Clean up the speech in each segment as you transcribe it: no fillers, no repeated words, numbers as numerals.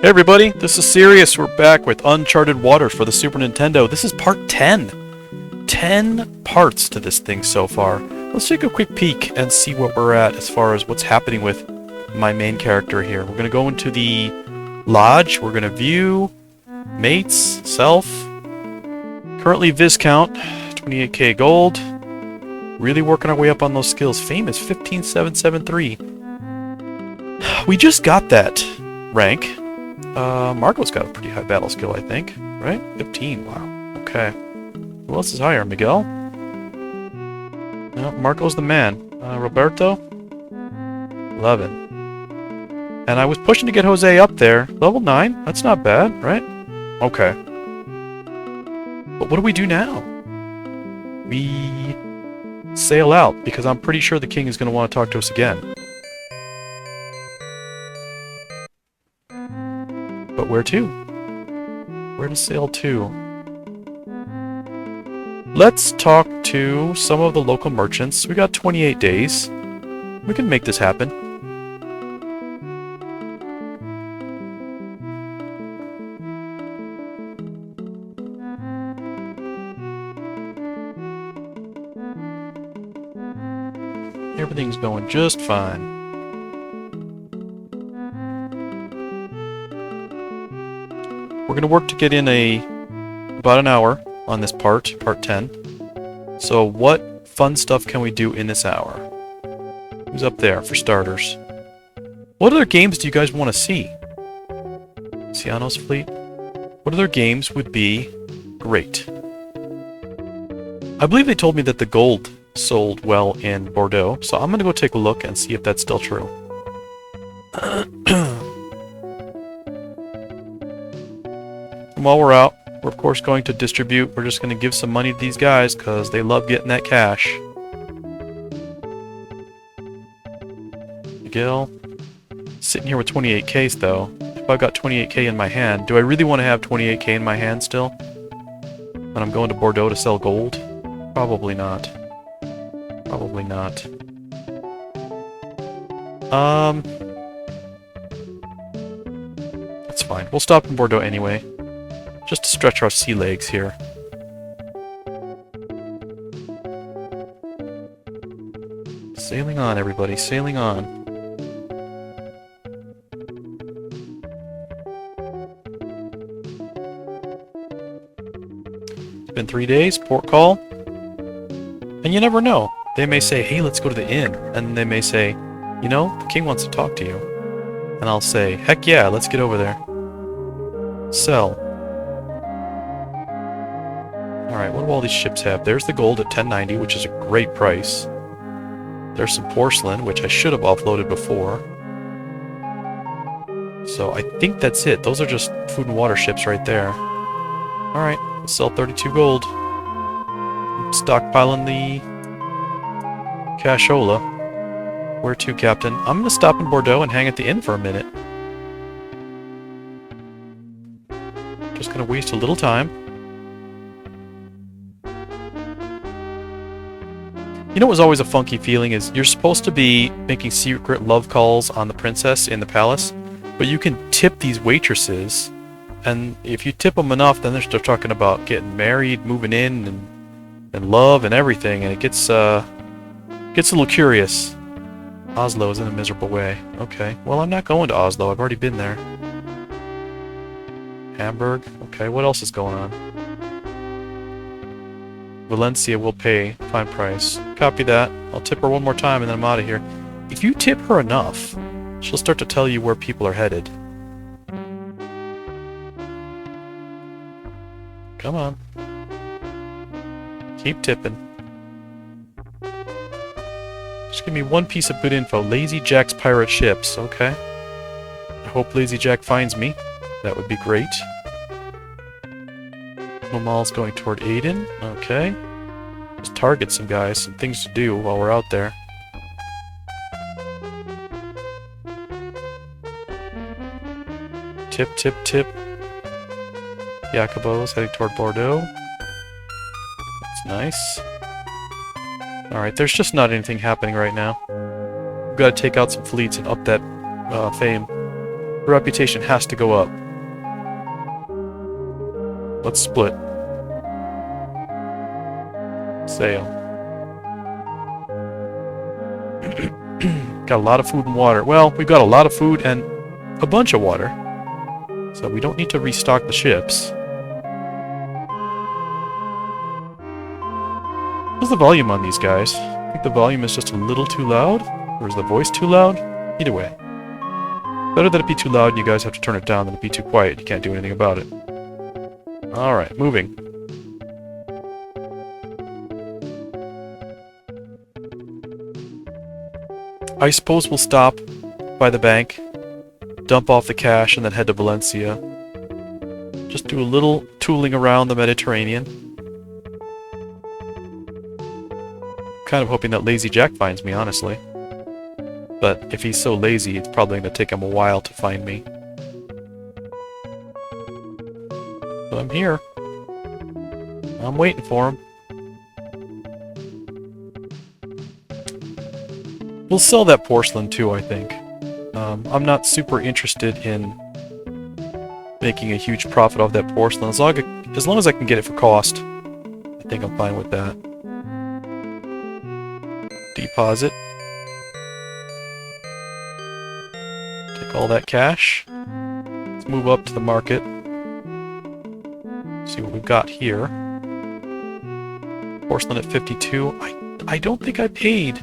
Hey everybody, this is Sirius. We're back with Uncharted Waters for the Super Nintendo. This is part 10. 10 parts to this thing so far. Let's take a quick peek and see what we're at as far as what's happening with my main character here. We're going to go into the lodge. We're going to view, mates, self. Currently Viscount, 28k gold. Really working our way up on those skills. Fame is 15773. We just got that rank. Marco's got a pretty high battle skill, I think. Right? 15, wow. Okay. Who else is higher? Miguel? No, Marco's the man. Roberto? 11. And I was pushing to get Jose up there. Level 9? That's not bad, right? Okay. But what do we do now? We sail out, because I'm pretty sure the king is going to want to talk to us again. But where to? Where to sail to? Let's talk to some of the local merchants. We got 28 days. We can make this happen. Everything's going just fine. We're going to work to get in about an hour on this part 10. So what fun stuff can we do in this hour? Who's up there for starters? What other games do you guys want to see? Ciano's fleet? What other games would be great? I believe they told me that the gold sold well in Bordeaux, so I'm going to go take a look and see if that's still true. And while we're out, we're of course going to distribute. We're just going to give some money to these guys because they love getting that cash. Miguel, sitting here with 28k though. If I've got 28k in my hand, do I really want to have 28k in my hand still? When I'm going to Bordeaux to sell gold? Probably not. Probably not. That's fine. We'll stop in Bordeaux anyway. Just to stretch our sea legs here. Sailing on, everybody. Sailing on. It's been 3 days. Port call. And you never know. They may say, hey, let's go to the inn. And they may say, you know, the king wants to talk to you. And I'll say, heck yeah, let's get over there. Sell. Alright, what do all these ships have? There's the gold at 1090, which is a great price. There's some porcelain, which I should have offloaded before. So I think that's it. Those are just food and water ships right there. Alright, let's sell 32 gold. Stockpiling the cashola. Where to, Captain? I'm gonna stop in Bordeaux and hang at the inn for a minute. Just gonna waste a little time. You know what was always a funky feeling is you're supposed to be making secret love calls on the princess in the palace, but you can tip these waitresses, and if you tip them enough, then they're still talking about getting married, moving in, and love and everything, and it gets a little curious. Oslo is in a miserable way. Okay, well I'm not going to Oslo. I've already been there. Hamburg. Okay, what else is going on? Valencia will pay fine price. Copy that. I'll tip her one more time and then I'm out of here. If you tip her enough, she'll start to tell you where people are headed. Come on. Keep tipping. Just give me one piece of good info. Lazy Jack's pirate ships. Okay. I hope Lazy Jack finds me. That would be great. Mamal's going toward Aiden. Okay. Let's target some guys, some things to do while we're out there. Tip, tip, tip. Jacobo's heading toward Bordeaux. That's nice. Alright, there's just not anything happening right now. We've got to take out some fleets and up that fame. The reputation has to go up. Let's split. Sale. Got a lot of food and water. Well, we've got a lot of food and a bunch of water. So we don't need to restock the ships. What's the volume on these guys? I think the volume is just a little too loud? Or is the voice too loud? Either way. Better that it be too loud and you guys have to turn it down than it be too quiet. You can't do anything about it. Alright, moving. I suppose we'll stop by the bank, dump off the cash, and then head to Valencia. Just do a little tooling around the Mediterranean. Kind of hoping that Lazy Jack finds me, honestly. But if he's so lazy, it's probably going to take him a while to find me. But I'm here. I'm waiting for him. We'll sell that porcelain too, I think. I'm not super interested in making a huge profit off that porcelain. As long as I can get it for cost, I think I'm fine with that. Deposit. Take all that cash. Let's move up to the market. See what we've got here. Porcelain at 52. I don't think I paid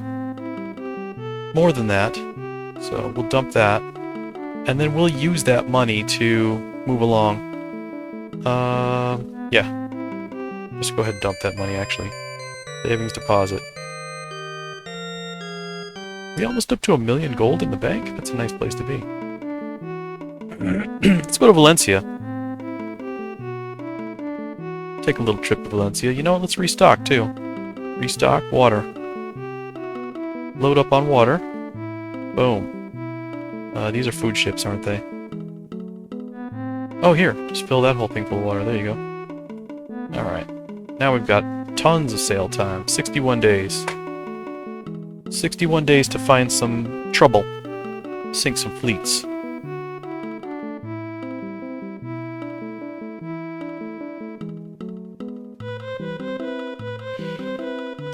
more than that, so we'll dump that, and then we'll use that money to move along. Yeah. Just go ahead and dump that money, actually. Savings deposit. We almost up to 1 million gold in the bank? That's a nice place to be. Let's go to Valencia. Take a little trip to Valencia. You know what? Let's restock, too. Restock water. Load up on water. Boom. These are food ships, aren't they? Oh, here. Just fill that whole thing full of water. There you go. Alright. Now we've got tons of sail time. 61 days. 61 days to find some trouble. Sink some fleets.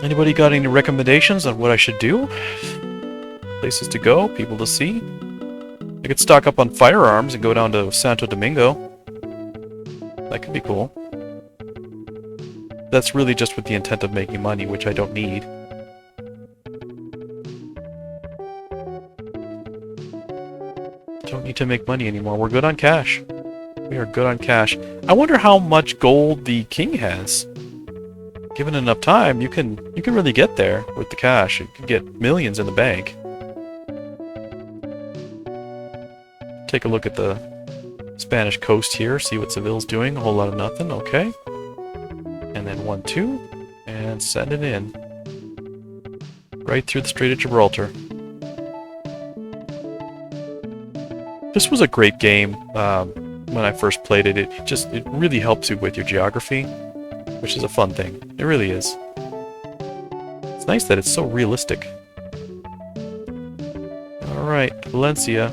Anybody got any recommendations on what I should do? Places to go? People to see? I could stock up on firearms and go down to Santo Domingo. That could be cool. That's really just with the intent of making money, which I don't need. Don't need to make money anymore. We're good on cash. We are good on cash. I wonder how much gold the king has. Given enough time, you can really get there with the cash. You can get millions in the bank. Take a look at the Spanish coast here, see what Seville's doing. A whole lot of nothing, okay. And then 1, 2, and send it in. Right through the Strait of Gibraltar. This was a great game when I first played it. It really helps you with your geography, which is a fun thing. It really is. It's nice that it's so realistic. Alright, Valencia.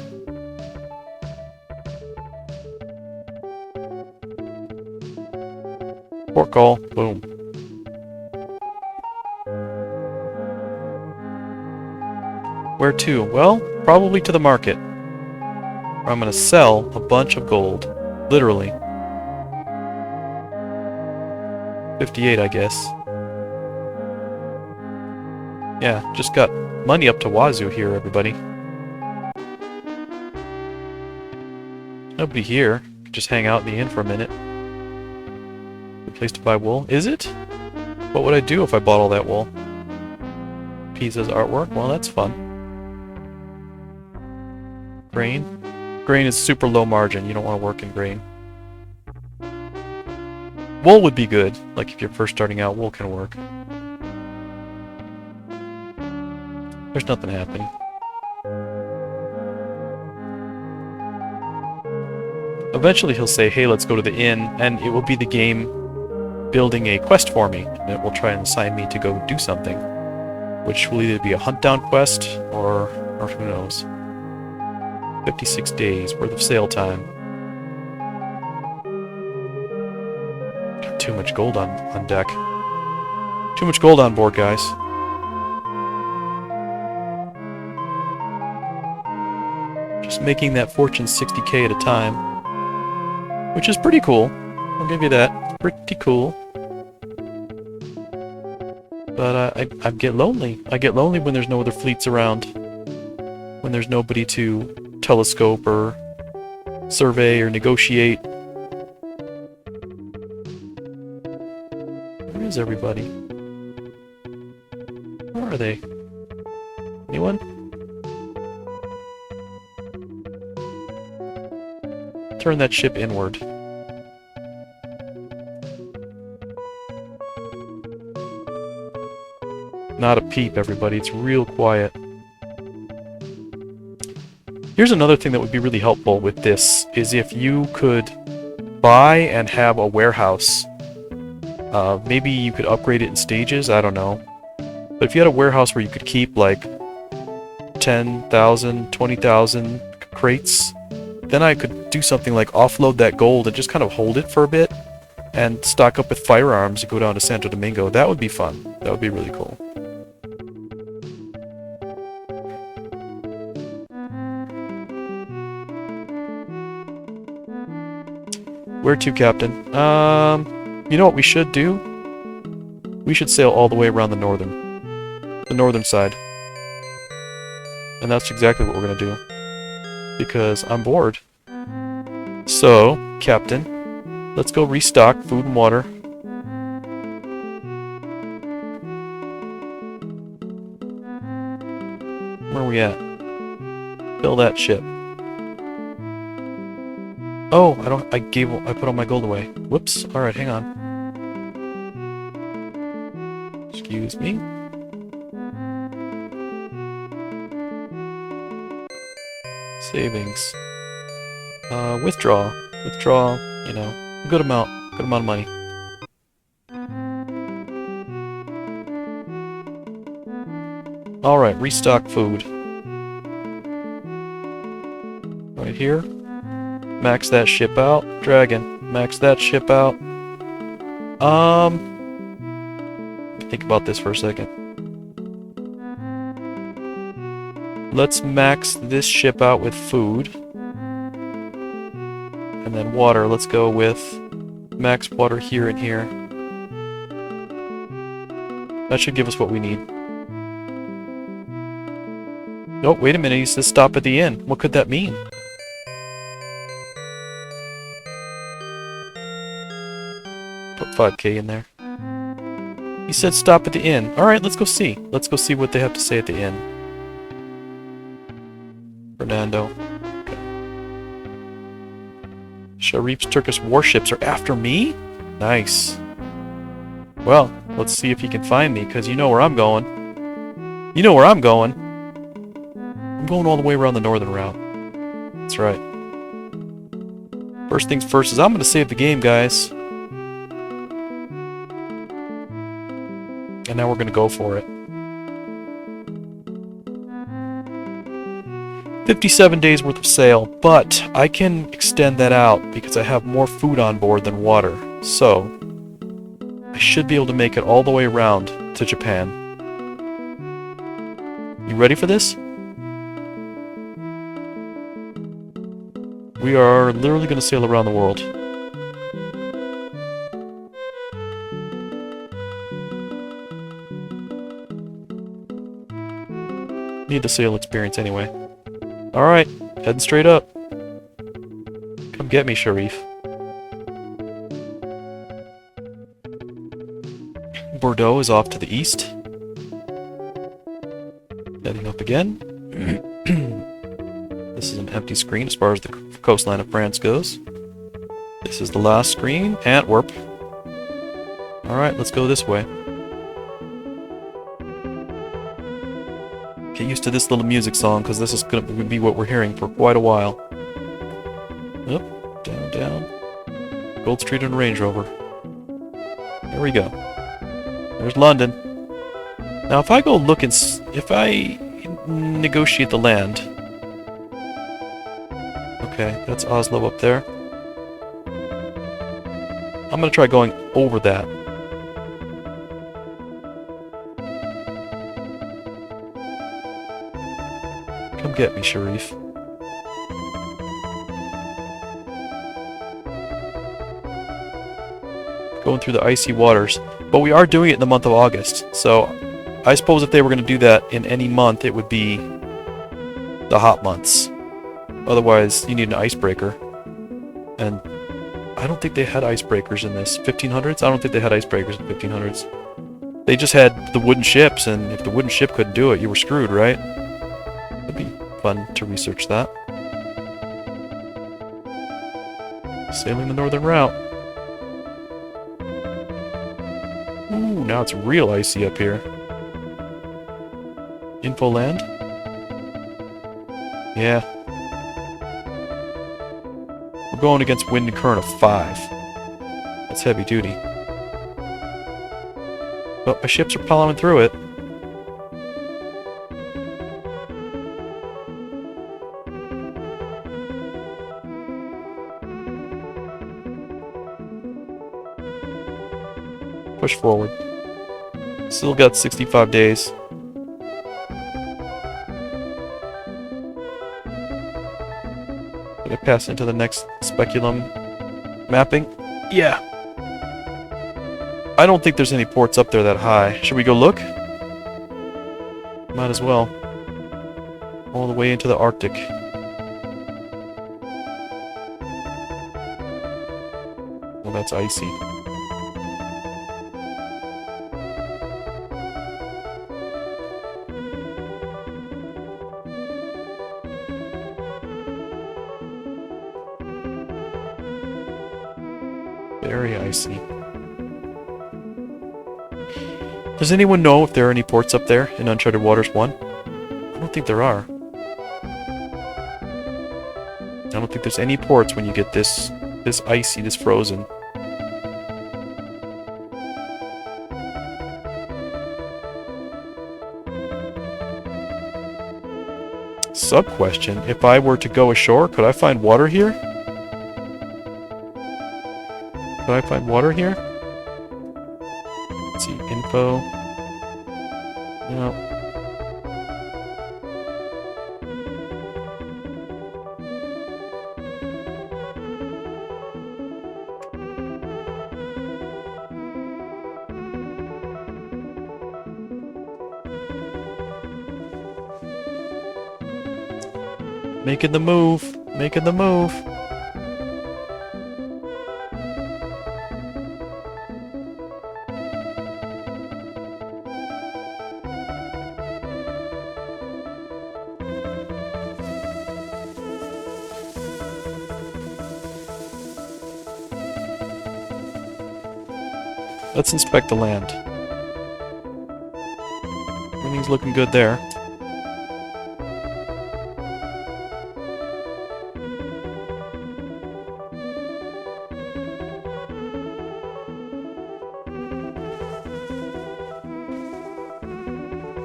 Port call. Boom. Where to? Well, probably to the market. Where I'm going to sell a bunch of gold. Literally. 58, I guess. Yeah, just got money up to wazoo here, everybody. Nobody here. Could just hang out in the inn for a minute. Good place to buy wool. Is it? What would I do if I bought all that wool? Pisa's artwork? Well, that's fun. Grain? Grain is super low margin. You don't want to work in grain. Wool would be good. Like if you're first starting out, wool can work. There's nothing happening. Eventually he'll say, hey, let's go to the inn, and it will be the game building a quest for me, and it will try and assign me to go do something. Which will either be a hunt down quest, or who knows. 56 days worth of sail time. Got too much gold on deck. Too much gold on board, guys. Just making that fortune 60k at a time. Which is pretty cool. I'll give you that. Pretty cool. But I get lonely. I get lonely when there's no other fleets around. When there's nobody to telescope or survey or negotiate. Where is everybody? Where are they? Anyone? Turn that ship inward. Not a peep, everybody. It's real quiet. Here's another thing that would be really helpful with this, is if you could buy and have a warehouse. Maybe you could upgrade it in stages, I don't know. But if you had a warehouse where you could keep like 10,000, 20,000 crates, then I could do something like offload that gold and just kind of hold it for a bit and stock up with firearms and go down to Santo Domingo. That would be fun. That would be really cool. Where to, Captain? You know what we should do? We should sail all the way around the northern side. And that's exactly what we're gonna do. Because I'm bored. So, Captain, let's go restock food and water. Where are we at? Fill that ship. Oh, I put all my gold away. Whoops. Alright, hang on. Excuse me. Savings. Withdraw. Withdraw, you know, a good amount of money. Alright, restock food. Right here. Max that ship out. Dragon, max that ship out. Think about this for a second. Let's max this ship out with food. And then water, let's go with max water here and here. That should give us what we need. Nope, wait a minute, he says stop at the inn. What could that mean? Put 5k in there. He said stop at the inn. Alright, let's go see. Let's go see what they have to say at the inn. Fernando. Okay. Sharif's Turkish warships are after me? Nice. Well, let's see if he can find me, because you know where I'm going. You know where I'm going. I'm going all the way around the northern route. That's right. First things first is I'm going to save the game, guys. And now we're going to go for it. 57 days worth of sail, but I can extend that out because I have more food on board than water. So, I should be able to make it all the way around to Japan. You ready for this? We are literally going to sail around the world. Need the sail experience anyway. Alright, heading straight up. Come get me, Sharif. Bordeaux is off to the east. Heading up again. This is an empty screen as far as the coastline of France goes. This is the last screen, Antwerp. Alright, let's go this way. Get used to this little music song, because this is going to be what we're hearing for quite a while. Up, down, down. Gold Street and Range Rover. There we go. There's London. Now, if I go look and if I negotiate the land, Okay, that's Oslo up there. I'm gonna try going over that. Come get me, Sharif. Going through the icy waters. But we are doing it in the month of August, so I suppose if they were going to do that in any month, it would be the hot months. Otherwise, you need an icebreaker. And I don't think they had icebreakers in this. 1500s? I don't think they had icebreakers in 1500s. They just had the wooden ships, and if the wooden ship couldn't do it, you were screwed, right? It'd be fun to research that. Sailing the northern route. Ooh, now it's real icy up here. Infoland? Yeah. We're going against wind and current of 5. That's heavy duty. But my ships are plowing through it. Push forward. Still got 65 days. Did I pass into the next speculum mapping? Yeah. I don't think there's any ports up there that high. Should we go look? Might as well. All the way into the Arctic. Well, that's icy. Very icy. Does anyone know if there are any ports up there in Uncharted Waters 1? I don't think there are. I don't think there's any ports when you get this icy, this frozen. Sub-question, if I were to go ashore, could I find water here? Could I find water here? Let's see, info. No. Making the move. Making the move. Let's inspect the land. Everything's looking good there.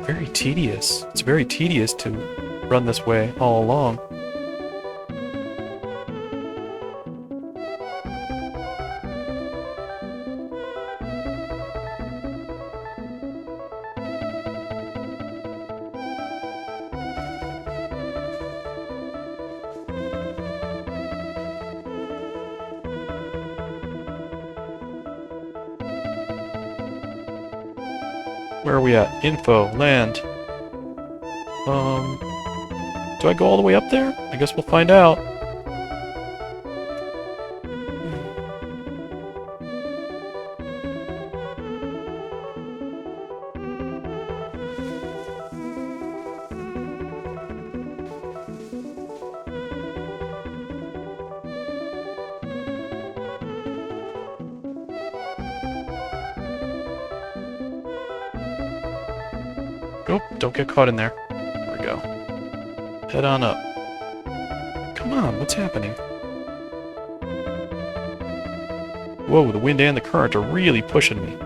Very tedious. It's very tedious to run this way all along. Where are we at? Info, land. Do I go all the way up there? I guess we'll find out. Oh, don't get caught in there. There we go. Head on up. Come on, what's happening? Whoa, the wind and the current are really pushing me.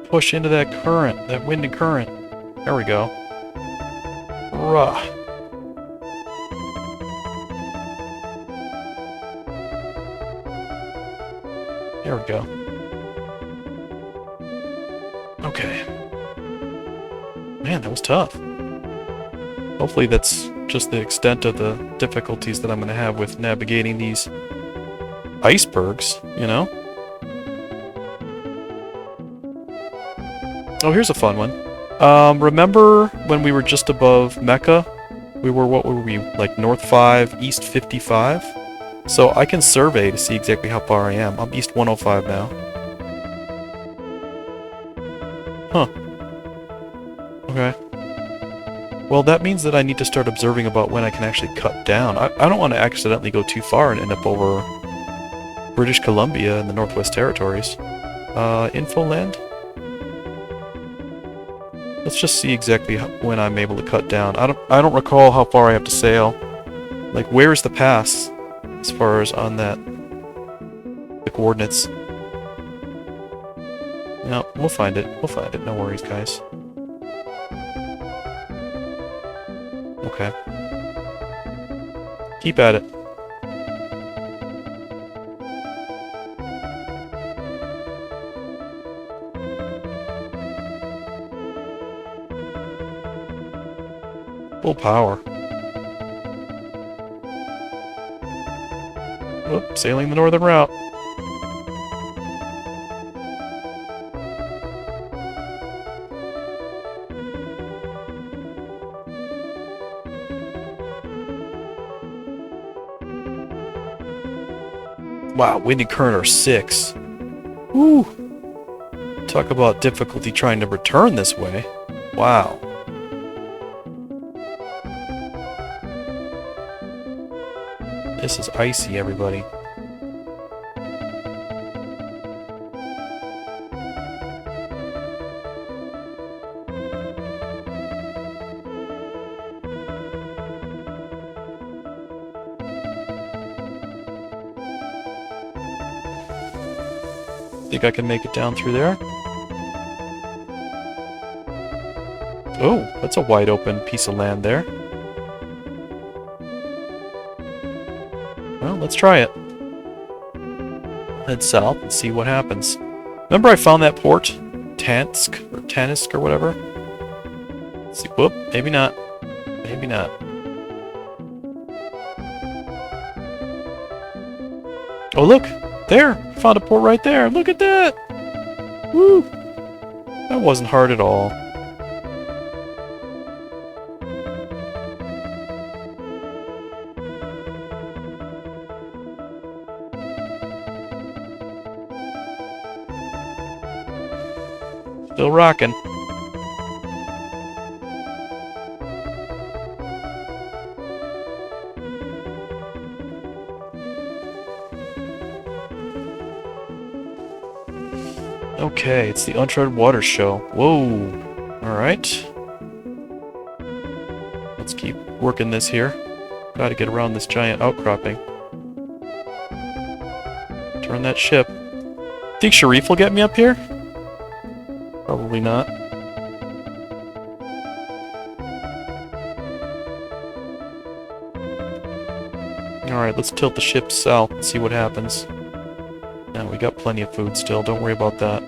Push into that current, that wind and current. There we go. Rah. There we go. Okay. Man, that was tough. Hopefully that's just the extent of the difficulties that I'm going to have with navigating these icebergs, you know? Oh, here's a fun one. Remember when we were just above Mecca? We were, what were we, like north 5, east 55? So I can survey to see exactly how far I am. I'm east 105 now. Huh. Okay. Well, that means that I need to start observing about when I can actually cut down. I don't want to accidentally go too far and end up over British Columbia and the Northwest Territories. Infoland? Let's just see exactly when I'm able to cut down. I don't recall how far I have to sail. Like, where is the pass as far as on that the coordinates? No, we'll find it. We'll find it. No worries, guys. Okay. Keep at it. Full power. Oop, sailing the northern route. Wow, wind and current are 6. Woo! Talk about difficulty trying to return this way. Wow. This is icy, everybody. Think I can make it down through there? Oh, that's a wide open piece of land there. Well, let's try it. Head south and see what happens. Remember I found that port? Tansk or whatever? Let's see. Whoop, maybe not. Maybe not. Oh, look! There! Found a port right there! Look at that! Woo! That wasn't hard at all. Still rocking. Okay, it's the Uncharted Water Show. Whoa! Alright. Let's keep working this here. Gotta get around this giant outcropping. Turn that ship. Think Sharif will get me up here? Probably not. Alright, let's tilt the ship south and see what happens. Now, we got plenty of food still, don't worry about that.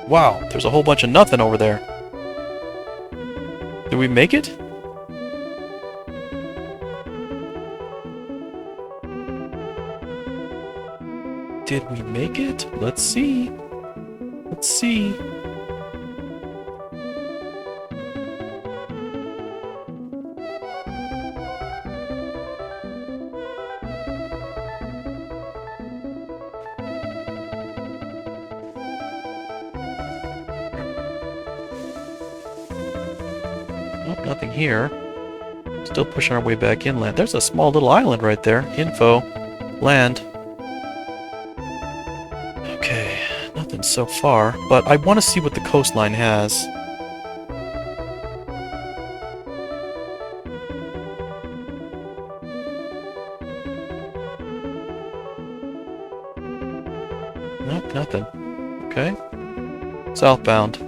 Wow, there's a whole bunch of nothing over there. Did we make it? Did we make it? Let's see. Let's see. Nope, nothing here. Still pushing our way back inland. There's a small little island right there. Info. Land. Okay, nothing so far, but I want to see what the coastline has. Nope, nothing. Okay. Southbound.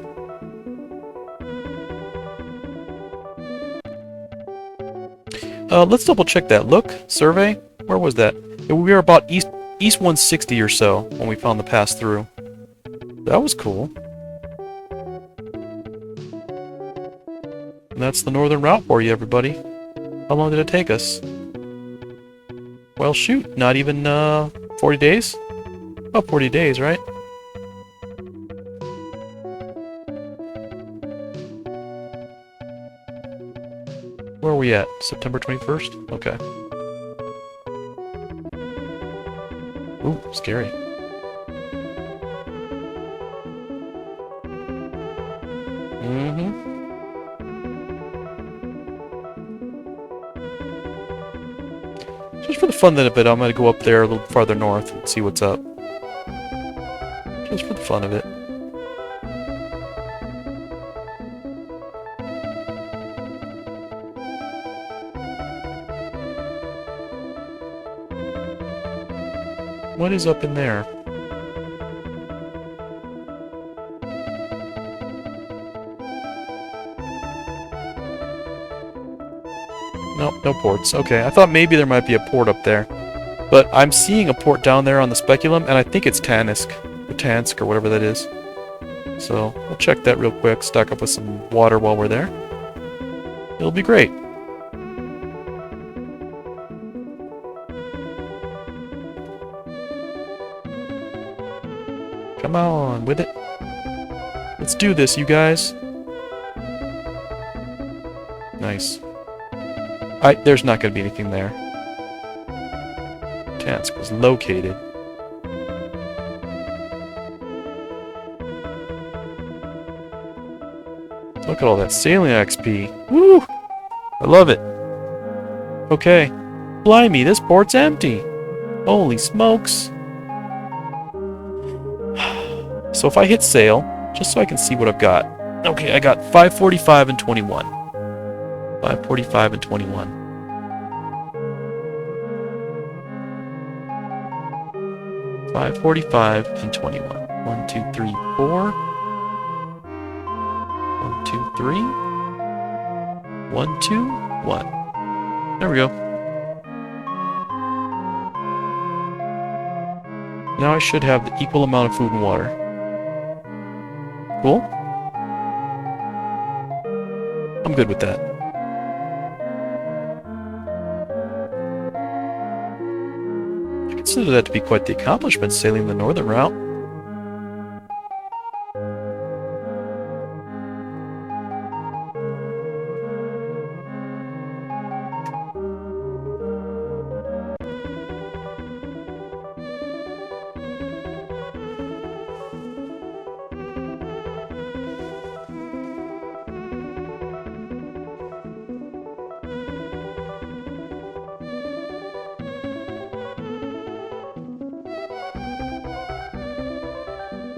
Let's double check that. Look, survey. Where was that? We were about east 160 or so when we found the pass through. That was cool. And that's the northern route for you, everybody. How long did it take us? Well, shoot, not even 40 days? About 40 days, right? Where are we at? September 21st? Okay. Ooh, scary. Just for the fun of it, I'm gonna go up there a little farther north and see what's up. Just for the fun of it. What is up in there? Nope, no ports. Okay, I thought maybe there might be a port up there. But I'm seeing a port down there on the speculum, and I think it's Tansk, or Tansk, or whatever that is. So, we'll check that real quick, stock up with some water while we're there. It'll be great. Come on, with it. Let's do this, you guys. Nice. There's not going to be anything there. Tansk was located. Look at all that sailing XP. Woo! I love it. Okay. Blimey, this port's empty. Holy smokes. So if I hit sail, just so I can see what I've got. Okay, I got 545 and 21. 545 and 21. 545 and 21. 1, 2, 3, 4. 1, 2, 3. 1, 2, 1. There we go. Now I should have the equal amount of food and water. Cool. I'm good with that. I consider that to be quite the accomplishment, sailing the northern route.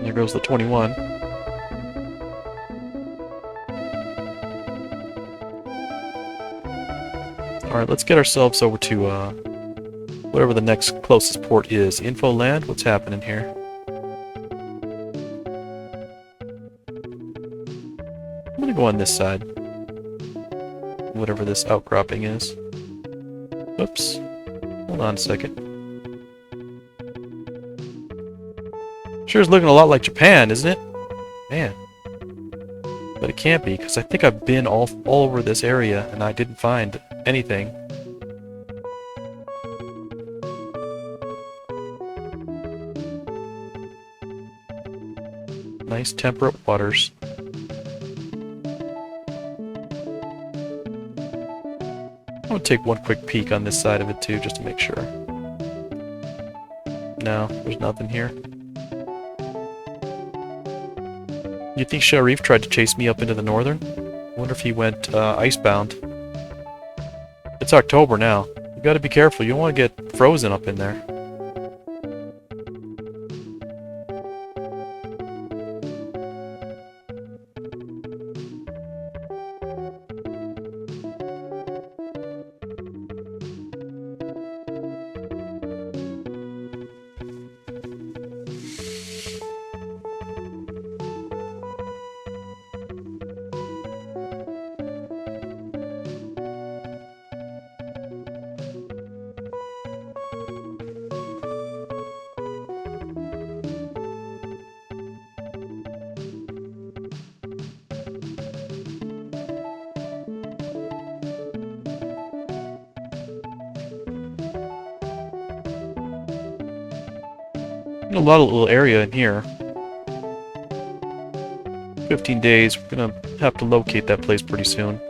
There goes the 21. Alright, let's get ourselves over to whatever the next closest port is. Info land? What's happening here? I'm gonna go on this side. Whatever this outcropping is. Oops. Hold on a second. Sure is looking a lot like Japan, isn't it? Man. But it can't be, because I think I've been all over this area, and I didn't find anything. Nice temperate waters. I'm gonna take one quick peek on this side of it too, just to make sure. No, there's nothing here. You think Sharif tried to chase me up into the northern? I wonder if he went icebound. It's October now. You gotta be careful, you don't want to get frozen up in there. A lot of little area in here. 15 days. We're gonna have to locate that place pretty soon.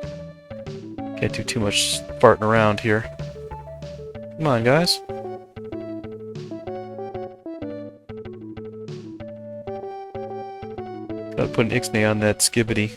Can't do too much farting around here. Come on, guys. Gotta put an ixnay on that skibbity.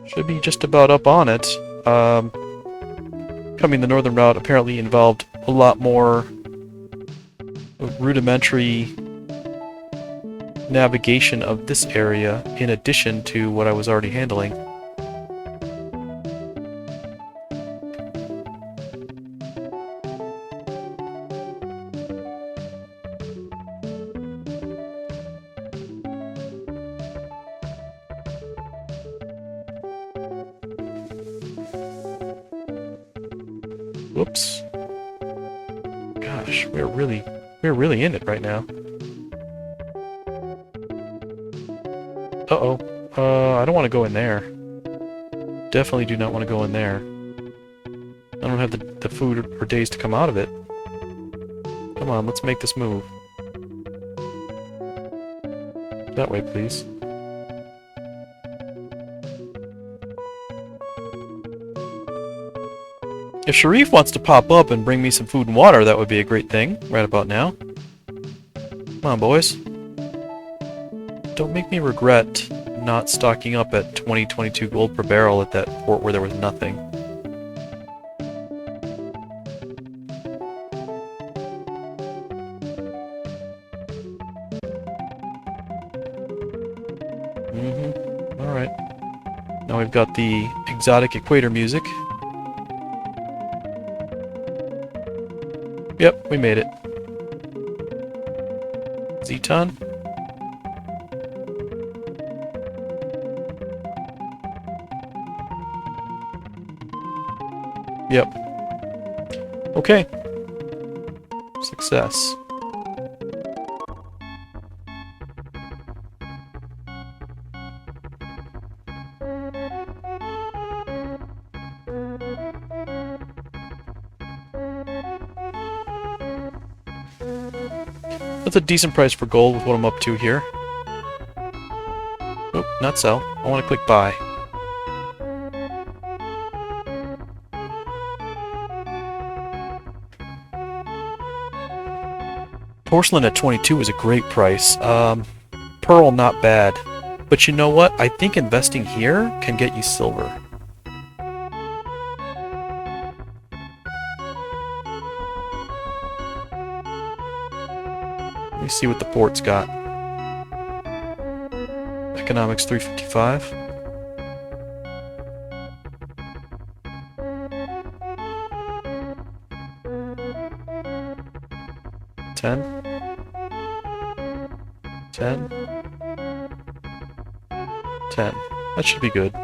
Should be just about up on it. Coming the northern route apparently involved a lot more rudimentary navigation of this area in addition to what I was already handling. Whoops. Gosh, we're really in it right now. Uh-oh. I don't want to go in there. Definitely do not want to go in there. I don't have the food or days to come out of it. Come on, let's make this move. That way, please. If Sharif wants to pop up and bring me some food and water, that would be a great thing, right about now. Come on, boys. Don't make me regret not stocking up at 22 gold per barrel at that port where there was nothing. Alright. Now we've got the exotic equator music. Yep, we made it. Z-ton. Yep. Okay. Success. That's a decent price for gold with what I'm up to here. Oop, not sell. I want to click buy. Porcelain at 22 is a great price. Pearl, not bad. But you know what? I think investing here can get you silver. Let me see what the port's got. Economics 355. $10. 10. 10. That should be good.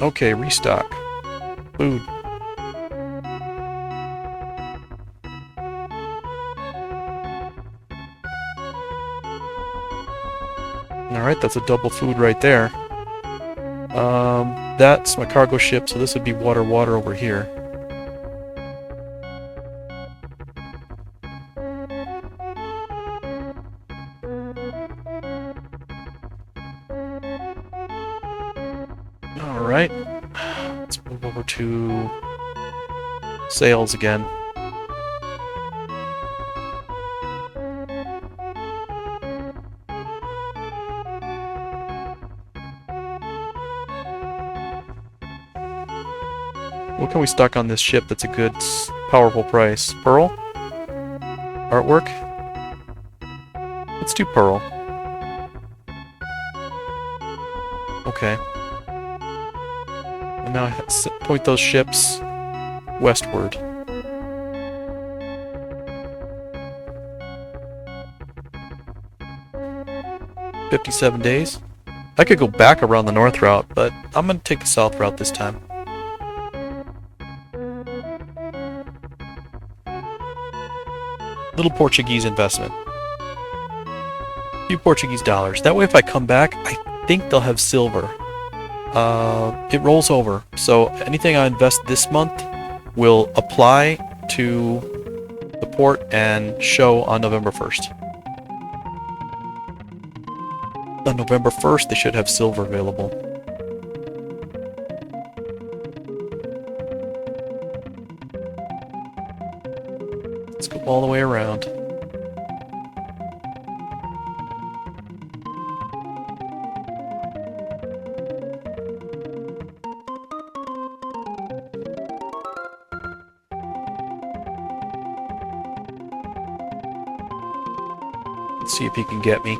Okay, restock. Food. Alright, that's a double food right there. That's my cargo ship, so this would be water over here. Alright. Let's move over to sales again. What can we stock on this ship that's a good, powerful price? Pearl? Artwork? Let's do pearl. Okay. And now point those ships westward. 57 days. I could go back around the north route, but I'm gonna take the south route this time. Little Portuguese investment. A few Portuguese dollars. That way if I come back, I think they'll have silver. It rolls over. So anything I invest this month will apply to the port and show on November 1st. On November 1st, they should have silver available. Let's go all the way around. Let's see if he can get me.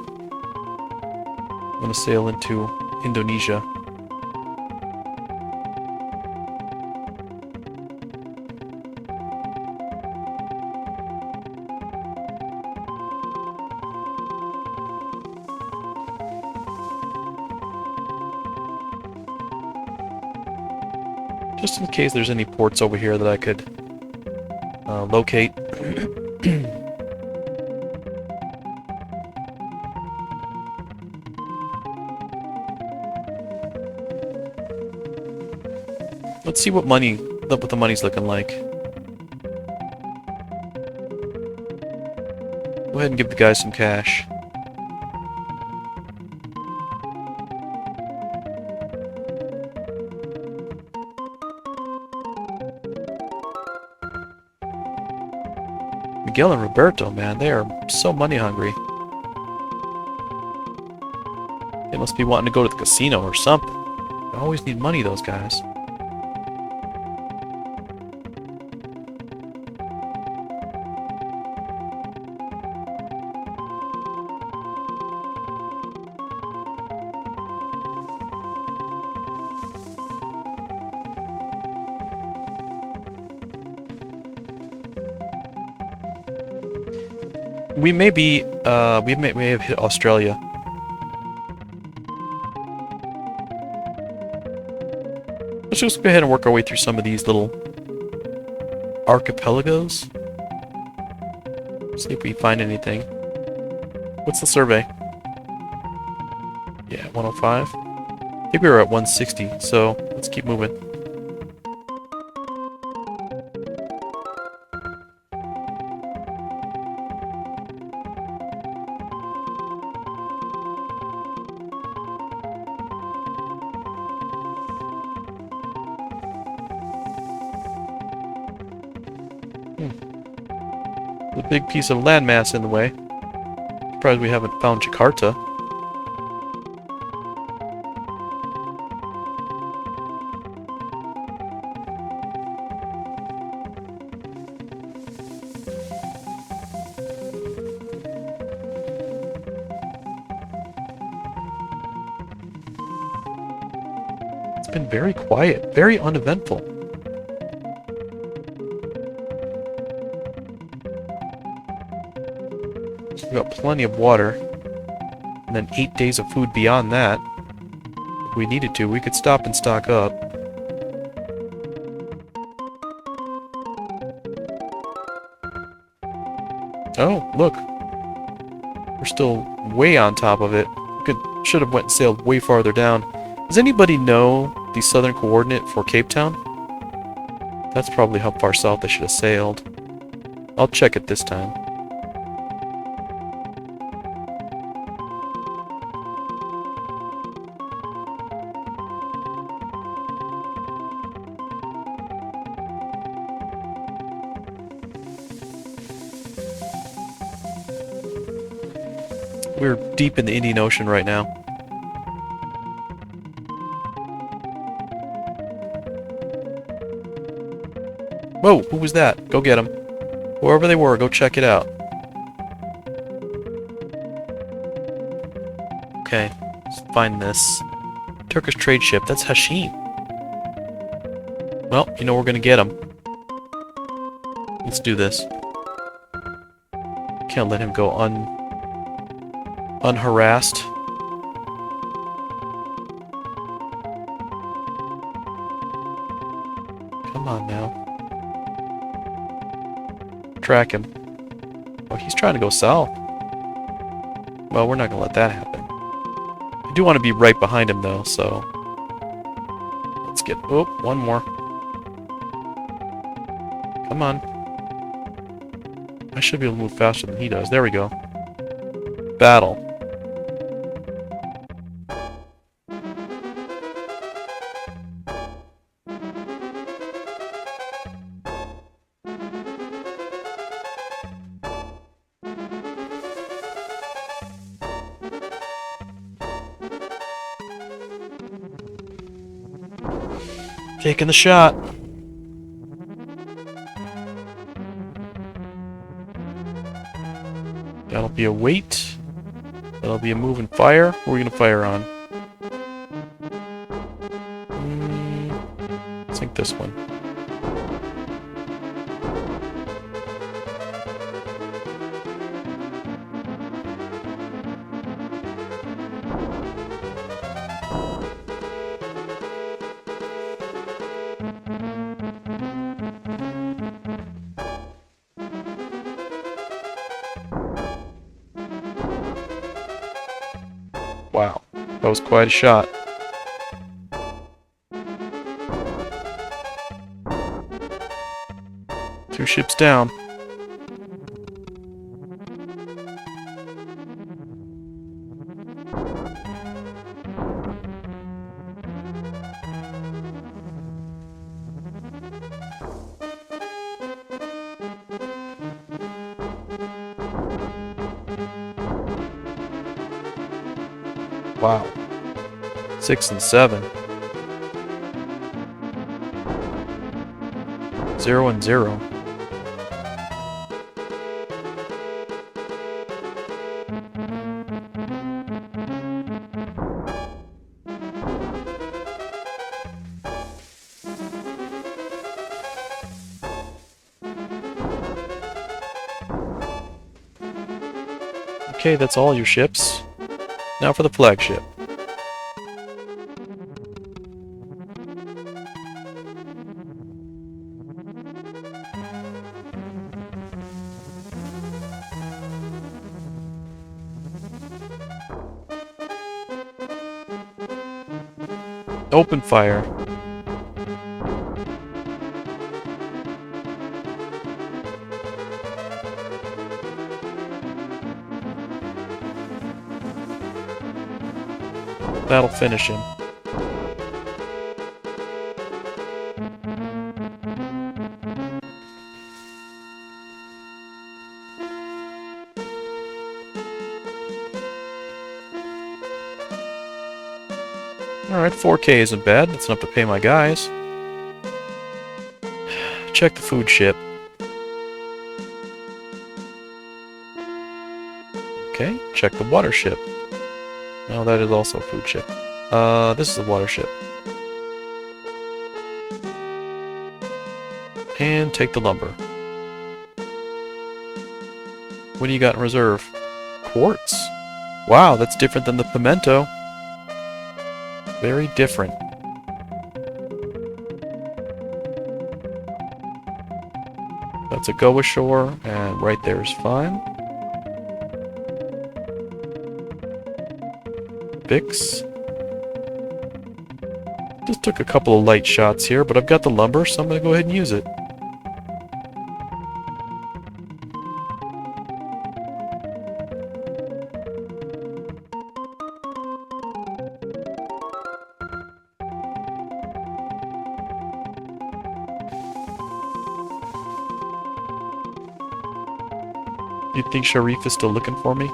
I'm gonna sail into Indonesia. Just in case there's any ports over here that I could locate. Let's see what the money's looking like. Go ahead and give the guys some cash. Miguel and Roberto, man, they are so money hungry. They must be wanting to go to the casino or something. They always need money, those guys. We may have hit Australia. Let's just go ahead and work our way through some of these little archipelagos. See if we find anything. What's the survey? Yeah, 105. I think we were at 160, so let's keep moving. A big piece of landmass in the way. Surprised we haven't found Jakarta. It's been very quiet, very uneventful. We've got plenty of water, and then 8 days of food beyond that. If we needed to, we could stop and stock up. Oh, look. We're still way on top of it. Should have went and sailed way farther down. Does anybody know the southern coordinate for Cape Town? That's probably how far south I should have sailed. I'll check it this time. We're deep in the Indian Ocean right now. Whoa, who was that? Go get them. Whoever they were, go check it out. Okay, let's find this. Turkish trade ship, that's Hashim. Well, you know we're gonna get him. Let's do this. Can't let him go unharassed. Come on now. Track him. Oh, he's trying to go south. Well, we're not gonna let that happen. I do want to be right behind him though, so... Let's get... Oh, one more. Come on. I should be able to move faster than he does. There we go. Battle. Taking the shot. That'll be a wait. That'll be a move and fire. What are we gonna fire on? I think this one. Wow, that was quite a shot. Two ships down. Wow. 6 and 7. 0 and 0. Okay, that's all your ships. Now for the flagship. Open fire. That'll finish him. Alright, 4K isn't bad. That's enough to pay my guys. Check the food ship. Okay, check the water ship. No, that is also a food ship. This is a water ship. And take the lumber. What do you got in reserve? Quartz. Wow, that's different than the pimento. Very different. That's a go ashore, and right there is fine. Bix. Just took a couple of light shots here, but I've got the lumber, so I'm going to go ahead and use it. Do you think Sharif is still looking for me?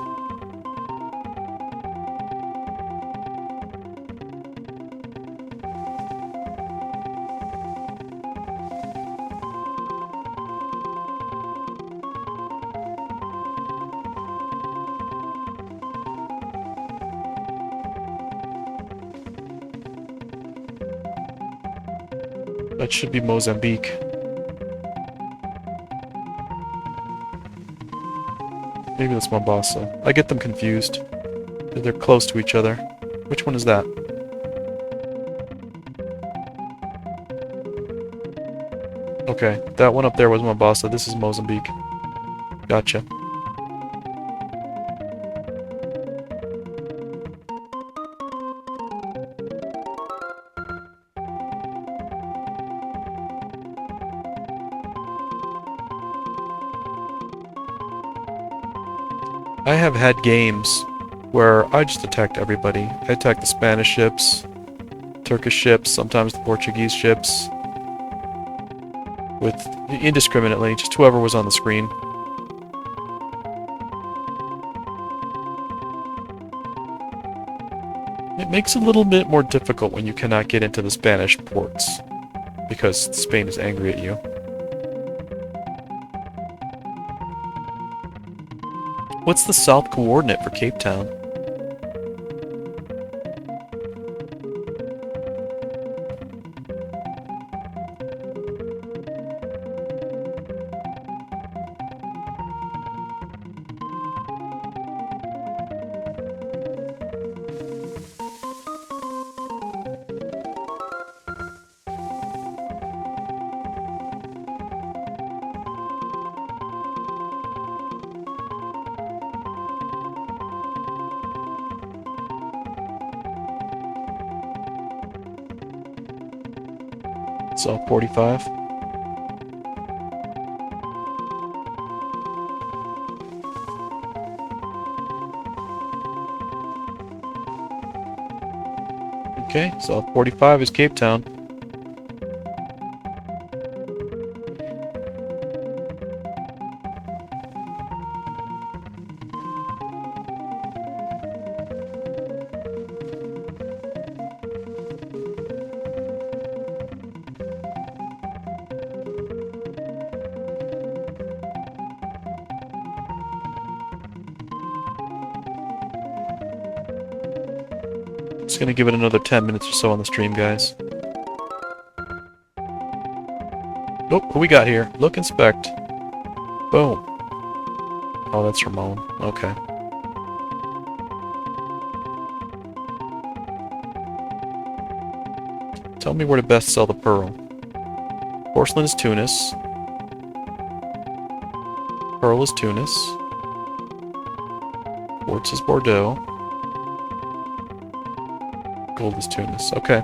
That should be Mozambique. Maybe that's Mombasa. I get them confused. They're close to each other. Which one is that? Okay, that one up there was Mombasa. This is Mozambique. Gotcha. I have had games where I just attacked everybody. I attacked the Spanish ships, Turkish ships, sometimes the Portuguese ships, with indiscriminately, just whoever was on the screen. It makes it a little bit more difficult when you cannot get into the Spanish ports, because Spain is angry at you. What's the south coordinate for Cape Town? So 45. Okay, so 45 is Cape Town. Just gonna give it another 10 minutes or so on the stream, guys. Nope, who we got here? Look, inspect. Boom. Oh, that's Ramon. Okay. Tell me where to best sell the pearl. Porcelain is Tunis. Pearl is Tunis. Quartz is Bordeaux. Gold is Tunis. Okay.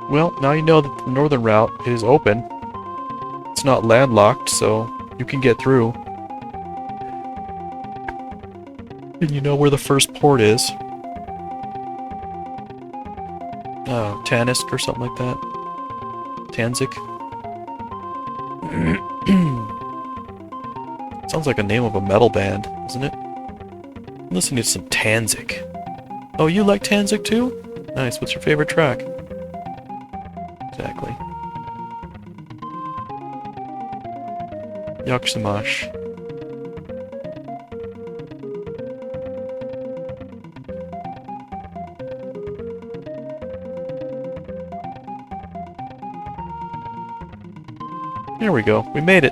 Well, now you know that the northern route is open. It's not landlocked, so you can get through. And you know where the first port is. Oh, Tanisk or something like that. Tanzik. Sounds like a name of a metal band, doesn't it? I'm listening to some Tanzik. Oh, you like Tanzik too? Nice, what's your favorite track? Exactly. Yakshimash. There we go. We made it.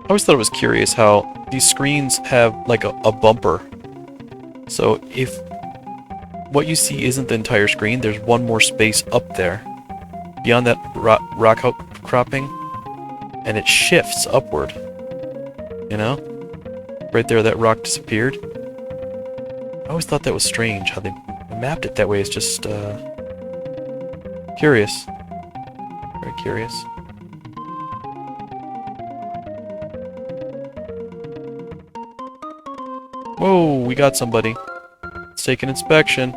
I always thought it was curious how these screens have like a bumper. So if what you see isn't the entire screen, there's one more space up there. Beyond that rock outcropping, and it shifts upward. You know? Right there, that rock disappeared. I always thought that was strange, how they mapped it that way. It's just, curious. Very curious. Whoa, we got somebody. Let's take an inspection.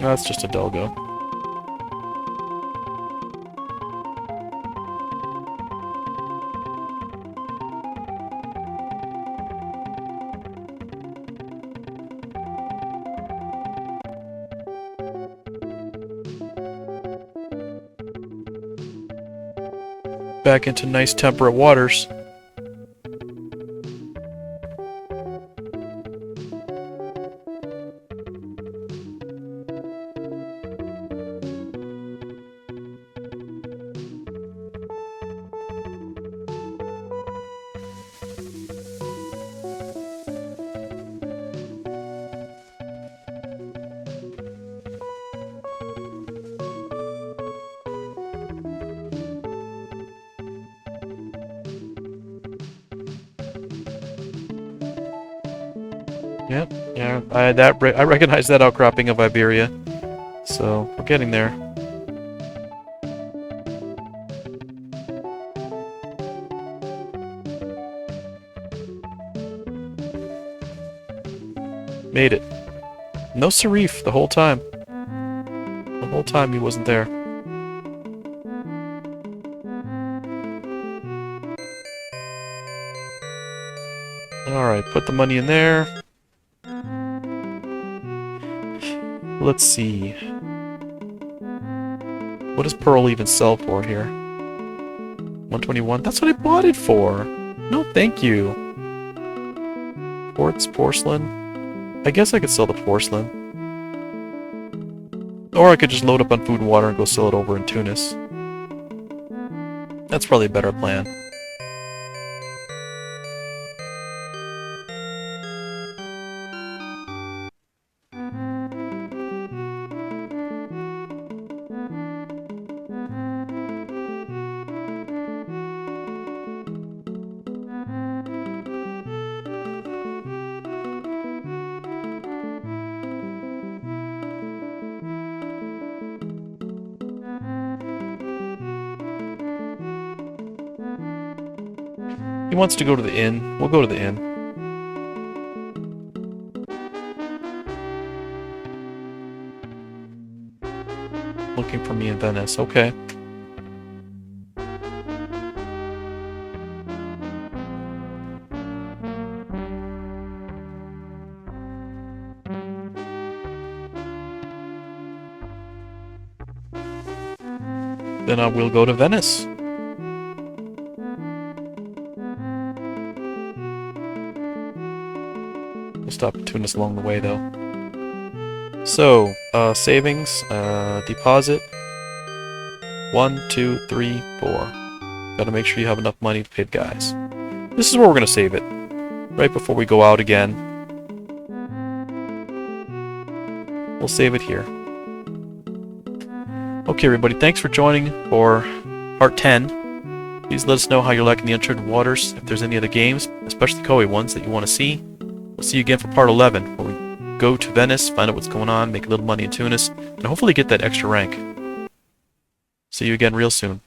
No, that's just a Delgo. Back into nice temperate waters. Yep, yeah, I recognize that outcropping of Iberia. So, we're getting there. Made it. No Serif the whole time. The whole time he wasn't there. Alright, put the money in there. Let's see. What does Pearl even sell for here? 121? That's what I bought it for! No, thank you. Quartz, porcelain. I guess I could sell the porcelain. Or I could just load up on food and water and go sell it over in Tunis. That's probably a better plan. He wants to go to the inn. We'll go to the inn. Looking for me in Venice. Okay. Then I will go to Venice. We'll stop at Tunis along the way, though. So, savings, deposit. 1, 2, 3, 4. Gotta make sure you have enough money to pay the guys. This is where we're gonna save it. Right before we go out again. We'll save it here. Okay, everybody, thanks for joining for part 10. Please let us know how you're liking the Uncharted Waters, if there's any other games, especially Koei ones, that you want to see. We'll see you again for part 11, where we go to Venice, find out what's going on, make a little money in Tunis, and hopefully get that extra rank. See you again real soon.